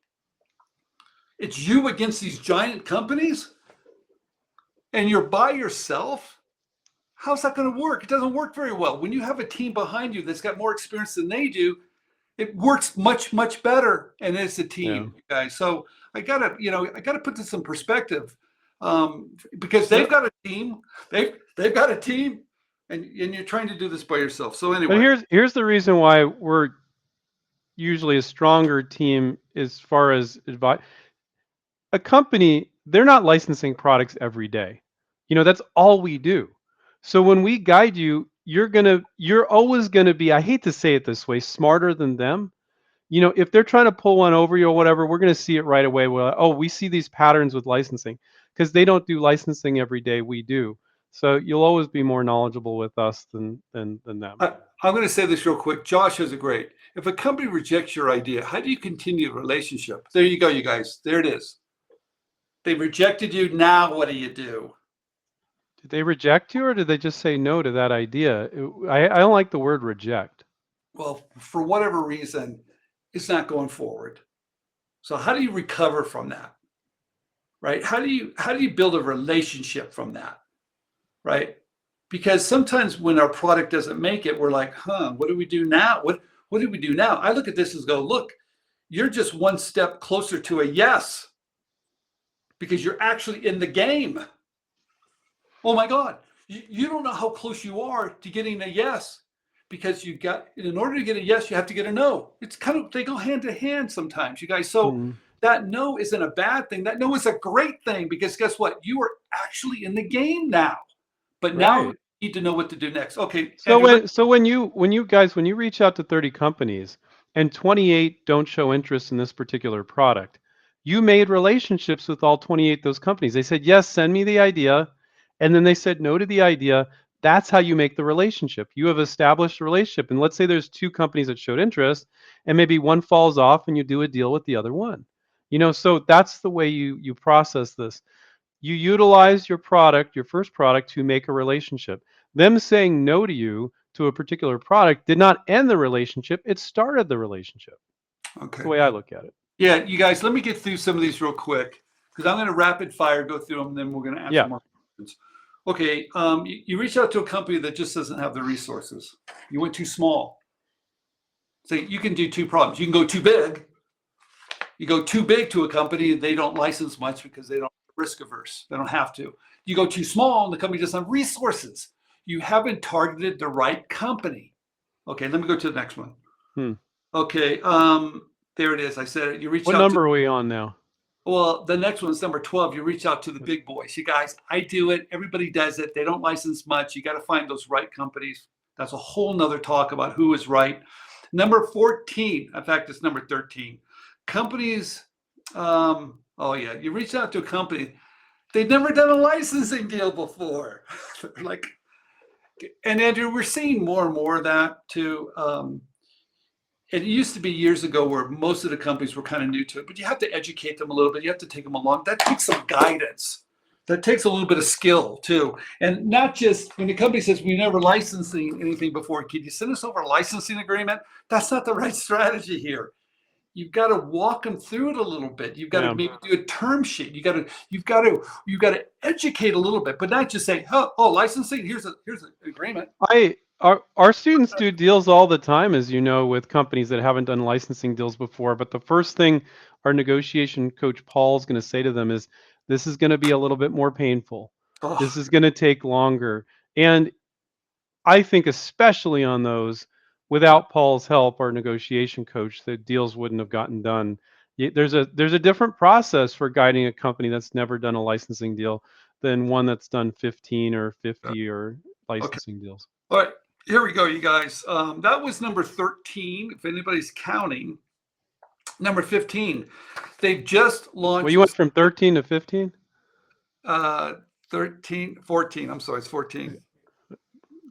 it's you against these giant companies, and you're by yourself. How's that going to work? It doesn't work very well. When you have a team behind you that's got more experience than they do, it works much, much better. And it's a team, guys. So I gotta put this in perspective, because they've got a team. They've got a team, and you're trying to do this by yourself. So anyway, But here's the reason why we're usually a stronger team as far as advice. A company, they're not licensing products every day. That's all we do. So when we guide you, you're always gonna be, I hate to say it this way, smarter than them. If they're trying to pull one over you or whatever, we're going to see it right away. Well, oh, we see these patterns with licensing, because they don't do licensing every day. We do. So you'll always be more knowledgeable with us than them. I'm going to say this real quick. Josh has a great. If a company rejects your idea, how do you continue a relationship? There you go, you guys. There it is. They rejected you. Now what do you do? Did they reject you, or did they just say no to that idea? I don't like the word reject. Well, for whatever reason, it's not going forward. So how do you recover from that? Right? How do you build a relationship from that? Right? Because sometimes when our product doesn't make it, we're like, what do we do now? What do we do now? I look at this and go, look, you're just one step closer to a yes, because you're actually in the game. Oh my God. You don't know how close you are to getting a yes, because in order to get a yes, you have to get a no. It's kind of, they go hand to hand sometimes, you guys. So that no isn't a bad thing. That no is a great thing, because guess what? You are actually in the game now. But now Right. you need to know what to do next. Okay, So Andrew. when you reach out to 30 companies and 28 don't show interest in this particular product, you made relationships with all 28 those companies. They said, "Yes, send me the idea." And then they said no to the idea. That's how you make the relationship. You have established a relationship. And let's say there's two companies that showed interest and maybe one falls off and you do a deal with the other one. So that's the way you process this. You utilize your product, your first product, to make a relationship. Them saying no to you to a particular product did not end the relationship, it started the relationship. That's the Okay. way I look at it. Yeah, you guys, let me get through some of these real quick, because I'm going to rapid fire go through them, and then we're going to answer Yeah. more questions. Okay, you reach out to a company that just doesn't have the resources. You went too small. So you can do two problems. You can go too big. You go too big to a company, they don't license much because they don't risk averse. They don't have to. You go too small, and the company doesn't have resources. You haven't targeted the right company. Okay, let me go to the next one. Hmm. Okay, there it is. I said it. You reach What out number to. are we on now? Well, the next one's number 12. You reach out to the big boys. You guys, I do it. Everybody does it. They don't license much. You got to find those right companies. That's a whole nother talk about who is right. Number 14. In fact, it's number 13. Companies. Oh yeah, you reach out to a company. They've never done a licensing deal before. Like, and Andrew, we're seeing more and more of that too. It used to be years ago where most of the companies were kind of new to it, but you have to educate them a little bit. You have to take them along. That takes some guidance. That takes a little bit of skill too. And not just when the company says, we never licensing anything before, can you send us over a licensing agreement? That's not the right strategy here. You've got to walk them through it a little bit. You've got to maybe do a term sheet. You've got to educate a little bit, but not just say, oh, licensing, here's an agreement. Our students do deals all the time, as you know, with companies that haven't done licensing deals before. But the first thing our negotiation coach Paul's going to say to them is, "This is going to be a little bit more painful. This Oh, is going to take longer." And I think especially on those, without Paul's help, our negotiation coach, the deals wouldn't have gotten done. There's a different process for guiding a company that's never done a licensing deal than one that's done 15 or 50 or okay. licensing deals. All right. Here we go, you guys. That was number 13. If anybody's counting, number 15. They've just launched. Well, you went from 13 to 15? 13, 14. I'm sorry, it's 14.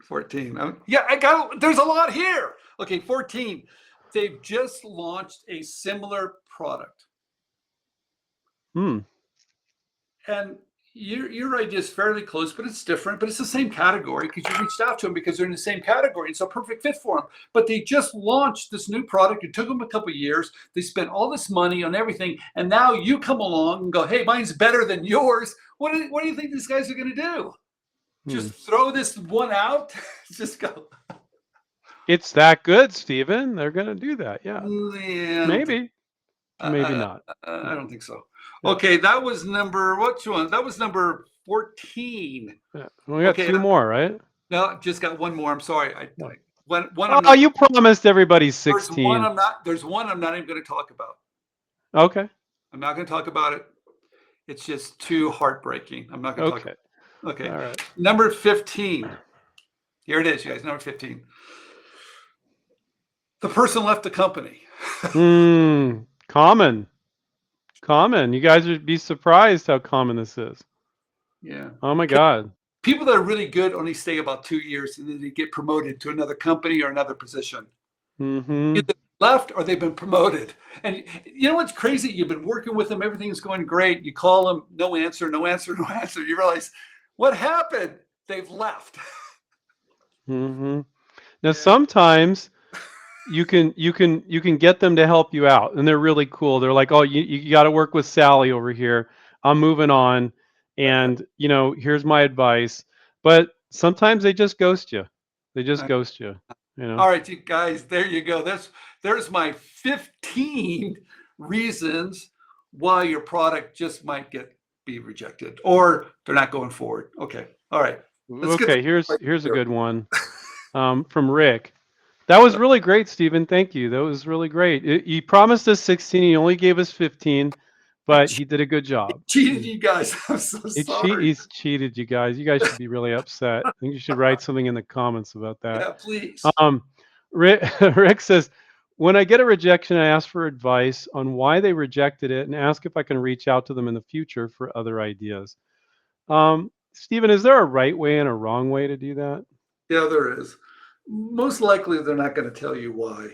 14. Yeah, I got. There's a lot here. Okay, 14. They've just launched a similar product. Hmm. And your idea is fairly close, but it's different. But it's the same category because you reached out to them because they're in the same category. It's a perfect fit for them. But they just launched this new product. It took them a couple of years. They spent all this money on everything, and now you come along and go, "Hey, mine's better than yours." What do you think these guys are going to do? Just throw this one out? Just go. It's that good, Steven. They're going to do that. Yeah. Yeah, Maybe. Maybe not. I don't think so. Okay, that was number, what's one? That was number 14. Yeah. We got two more, right? No, just got one more. I'm sorry. One I'm not, you promised everybody 16. There's one I'm not even going to talk about. Okay. I'm not going to talk about it. It's just too heartbreaking. I'm not going to talk about it. Okay. All right. Number 15. Here it is, you guys. Number 15. The person left the company. Common. You guys would be surprised how common this is. Yeah. Oh my God. People that are really good only stay about 2 years and then they get promoted to another company or another position. Either left or they've been promoted. And you know what's crazy? You've been working with them, everything's going great. You call them, no answer. You realize what happened? They've left. Now sometimes you can get them to help you out, and they're really cool. They're like, "Oh, you got to work with Sally over here. I'm moving on, and here's my advice." But sometimes they just ghost you. All right, you guys, there you go. There's my 15 reasons why your product just might be rejected or they're not going forward. Okay. All right. Here's a good one from Rick. That was really great, Stephen. Thank you. That was really great. He promised us 16. He only gave us 15, I but he did a good job. cheated you guys. I'm so sorry. He's cheated you guys. You guys should be really upset. I think you should write something in the comments about that. Yeah, please. Um, Rick, Rick says, when I get a rejection, I ask for advice on why they rejected it and ask if I can reach out to them in the future for other ideas. Stephen, is there a right way and a wrong way to do that? Yeah, there is. Most likely, they're not going to tell you why, and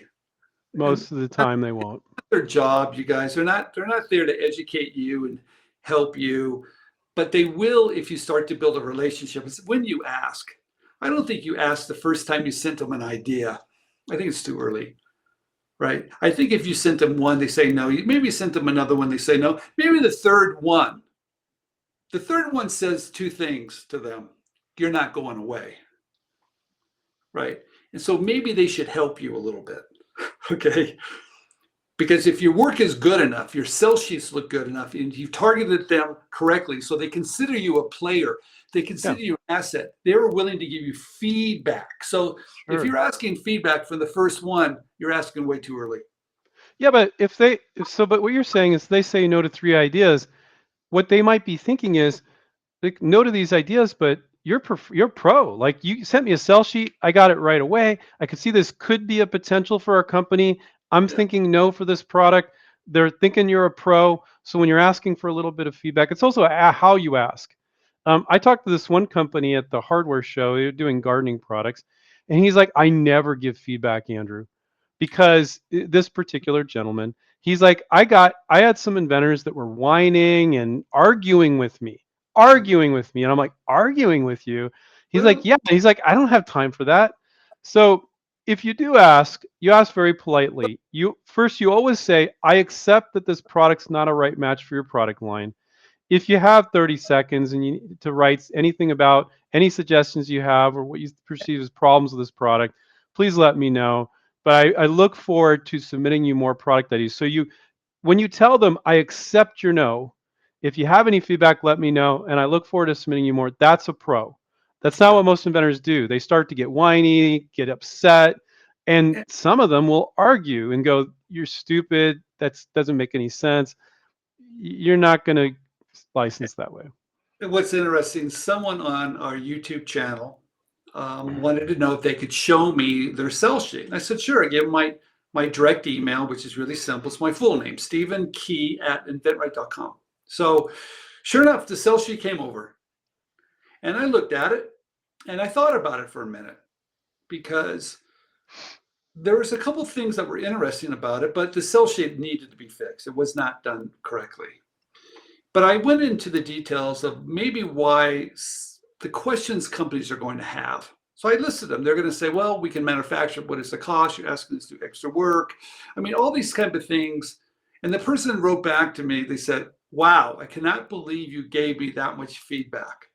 Most of the time, they won't. their job, you guys. They're not there to educate you and help you, but they will if you start to build a relationship. It's when you ask. I don't think you ask the first time you sent them an idea. I think it's too early, right? I think if you sent them one, they say no. You maybe sent them another one, they say no. Maybe the third one. The third one says two things to them. You're not going away, right? And so maybe they should help you a little bit, okay? Because if your work is good enough, your sell sheets look good enough, and you've targeted them correctly, so they consider you a player, they Yeah, consider you an asset, they're willing to give you feedback. So if sure. you're asking feedback for the first one, you're asking way too early. Yeah, but but what you're saying is they say no to 3 ideas. What they might be thinking is, like, no to these ideas, but you're pro. Like, you sent me a sell sheet, I got it right away. I could see this could be a potential for our company. I'm Yeah. thinking no for this product. They're thinking you're a pro. So when you're asking for a little bit of feedback, it's also how you ask. I talked to this one company at the hardware show. They're doing gardening products, and he's like, "I never give feedback, Andrew, because this particular gentleman, he's like, I had some inventors that were whining and arguing with me. And I'm like, arguing with you? He's like, Well, yeah. He's like, I don't have time for that. So if you do ask, you ask very politely. You always say, I accept that this product's not a right match for your product line. If you have 30 seconds and you need to write anything about any suggestions you have or what you perceive as problems with this product, please let me know. But I look forward to submitting you more product ideas. So when you tell them, I accept your no, if you have any feedback, let me know. And I look forward to submitting you more. That's a pro. That's not yeah. what most inventors do. They start to get whiny, get upset, and some of them will argue and go, you're stupid. That doesn't make any sense. You're not going to license that way. And what's interesting, someone on our YouTube channel wanted to know if they could show me their sell sheet. And I said, sure. I gave them my direct email, which is really simple. It's my full name, Stephen Key at inventRight.com. So sure enough, the sell sheet came over. And I looked at it and I thought about it for a minute because there was a couple of things that were interesting about it, but the sell sheet needed to be fixed. It was not done correctly. But I went into the details of maybe why the questions companies are going to have. So I listed them. They're going to say, well, we can manufacture. What is the cost? You're asking us to do extra work. I mean, all these kind of things. And the person wrote back to me. They said, wow, I cannot believe you gave me that much feedback.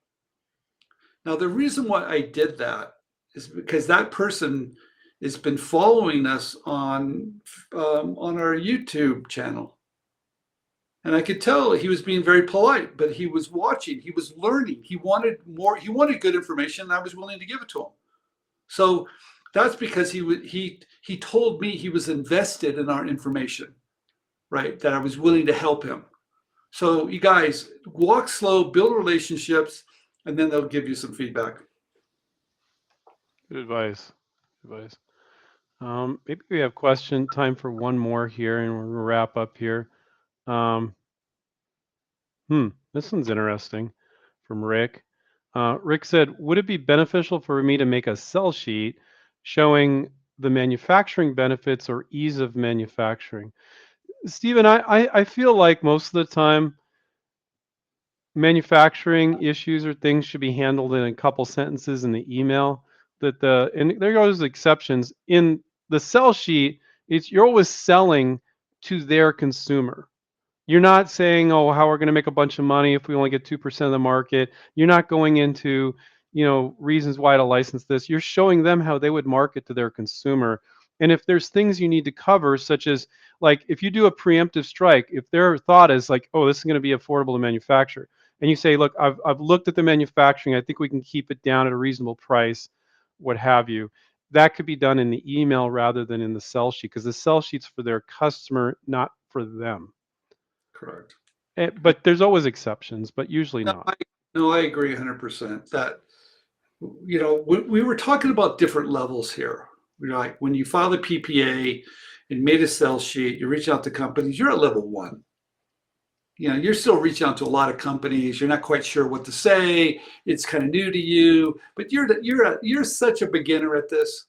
Now, the reason why I did that is because that person has been following us on our YouTube channel. And I could tell he was being very polite, but he was watching, he was learning, he wanted more, he wanted good information, and I was willing to give it to him. So that's because he told me he was invested in our information, right? That I was willing to help him. So you guys walk slow, build relationships, and then they'll give you some feedback. Good advice. Good advice. Maybe we have time for one more here, and we're gonna wrap up here. Um, this one's interesting from Rick. Rick said, would it be beneficial for me to make a sell sheet showing the manufacturing benefits or ease of manufacturing? Stephen, I feel like most of the time manufacturing issues or things should be handled in a couple sentences in the email. And there goes exceptions. In the sell sheet, you're always selling to their consumer. You're not saying, oh, how we're going to make a bunch of money if we only get 2% of the market. You're not going into, reasons why to license this. You're showing them how they would market to their consumer. And if there's things you need to cover, such as, like, if you do a preemptive strike, if their thought is like, oh, this is going to be affordable to manufacture, and you say, look, I've looked at the manufacturing, I think we can keep it down at a reasonable price, what have you. that could be done in the email rather than in the sell sheet, because the sell sheet's for their customer, not for them. Correct. But there's always exceptions, but usually No, not. I agree 100% that, we were talking about different levels here. Like when you file a PPA and made a sell sheet, you reach out to companies, you're at level one. You're still reaching out to a lot of companies. You're not quite sure what to say. It's kind of new to you, but you're such a beginner at this.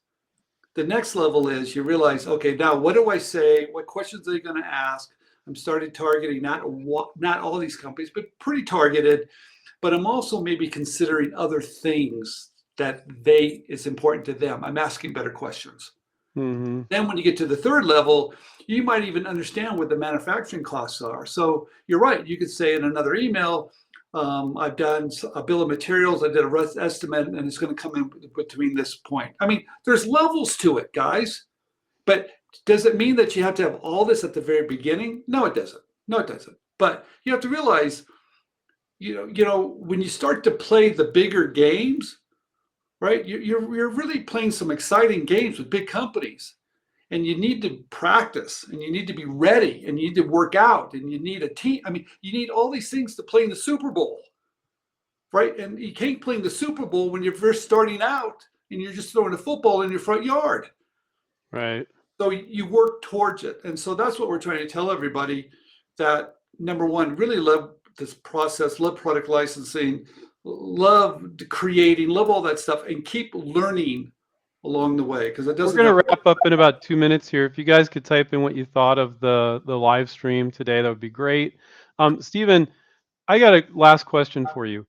The next level is you realize, okay, now what do I say? What questions are they going to ask? I'm starting targeting not all these companies, but pretty targeted. But I'm also maybe considering other things that is important to them. I'm asking better questions. Mm-hmm. Then when you get to the third level, you might even understand what the manufacturing costs are. So you're right. You could say in another email, I've done a bill of materials, I did a rough estimate, and it's going to come in between this point. I mean, there's levels to it, guys. But does it mean that you have to have all this at the very beginning? No, it doesn't. No, it doesn't. But you have to realize, when you start to play the bigger games, right? You're really playing some exciting games with big companies, and you need to practice, and you need to be ready, and you need to work out, and you need a team. I mean, you need all these things to play in the Super Bowl, right? And you can't play in the Super Bowl when you're first starting out and you're just throwing a football in your front yard. Right. So you work towards it, and so that's what we're trying to tell everybody. That number one, really love this process, love product licensing, love creating, love all that stuff, and keep learning along the way, because it We're doesn't going have to wrap up in about 2 minutes here. If you guys could type in what you thought of the live stream today, that would be great. Stephen, I got a last question for you.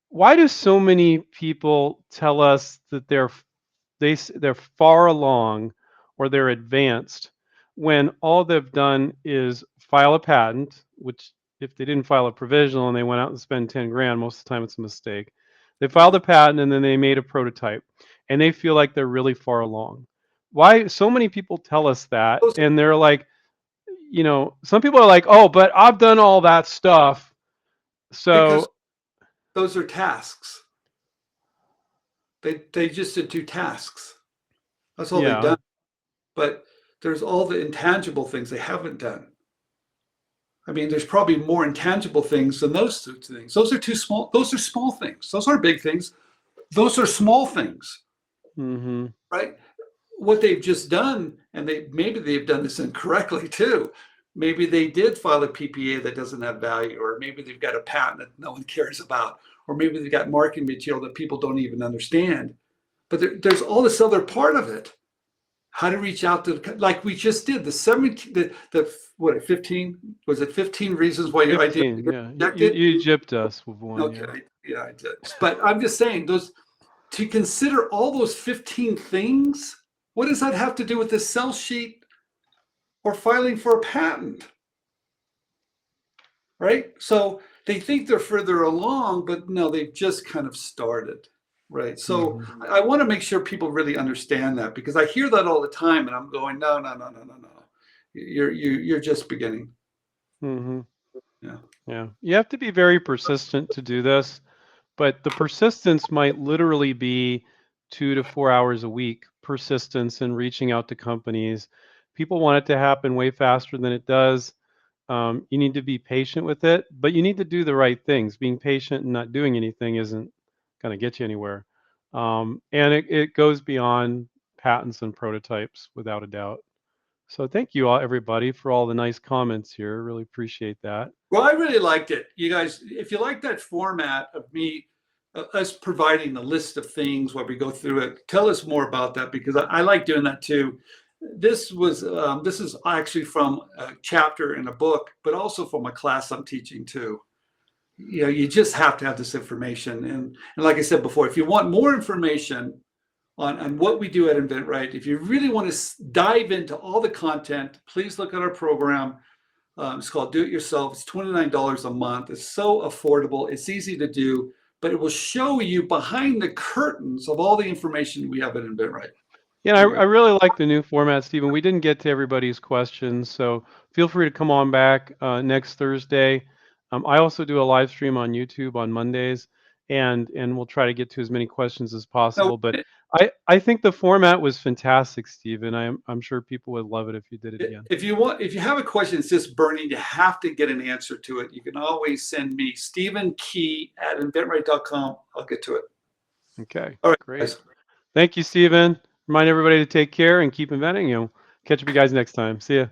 Why do so many people tell us that they're far along or they're advanced when all they've done is file a patent, which if they didn't file a provisional and they went out and spent 10 grand, most of the time it's a mistake. They filed a patent and then they made a prototype and they feel like they're really far along. Why so many people tell us that, those and they're like, some people are like, oh, but I've done all that stuff. because So those are tasks. They just did two tasks. That's all they've yeah. done. But there's all the intangible things they haven't done. I mean, there's probably more intangible things than those two things. Those are too small. Those are small things. Those aren't big things. Those are small things, Mm-hmm. right? What they've just done, and maybe they've done this incorrectly too. Maybe they did file a PPA that doesn't have value, or maybe they've got a patent that no one cares about, or maybe they've got marketing material that people don't even understand. But there's all this other part of it. How to reach out to, like we just did, the 17, the what, 15, was it 15 reasons why your idea 15, yeah. rejected? You gypped us with one, Okay, yeah. yeah, I did. But I'm just saying, to consider all those 15 things, what does that have to do with the sell sheet or filing for a patent? Right? So they think they're further along, but no, they've just kind of started. Right. So Mm-hmm. I want to make sure people really understand that, because I hear that all the time and I'm going, no, no, no, no, no, no. You're just beginning. Mm-hmm. Yeah. Yeah. You have to be very persistent to do this, but the persistence might literally be 2 to 4 hours a week persistence in reaching out to companies. People want it to happen way faster than it does. You need to be patient with it, but you need to do the right things. Being patient and not doing anything isn't going to get you anywhere. And it goes beyond patents and prototypes without a doubt. So thank you all, everybody, for all the nice comments here. Really appreciate that. Well, I really liked it. You guys, if you like that format of me, us providing the list of things while we go through it, tell us more about that, because I like doing that too. This is actually from a chapter in a book, but also from a class I'm teaching too. You just have to have this information. And like I said before, if you want more information on what we do at InventRight, if you really want to dive into all the content, please look at our program. It's called Do It Yourself. It's $29 a month. It's so affordable. It's easy to do, but it will show you behind the curtains of all the information we have at InventRight. Yeah, I really like the new format, Stephen. We didn't get to everybody's questions, so feel free to come on back next Thursday. I also do a live stream on YouTube on Mondays, and we'll try to get to as many questions as No, possible. But I think the format was fantastic, Stephen. I'm sure people would love it if you did it again. if you have a question that's just burning, you have to get an answer to it. You can always send me StephenKey@inventright.com. I'll get to it. Okay, All right, great. guys. Thank you, Stephen. Remind everybody to take care and keep inventing. Catch up you guys next time. See ya.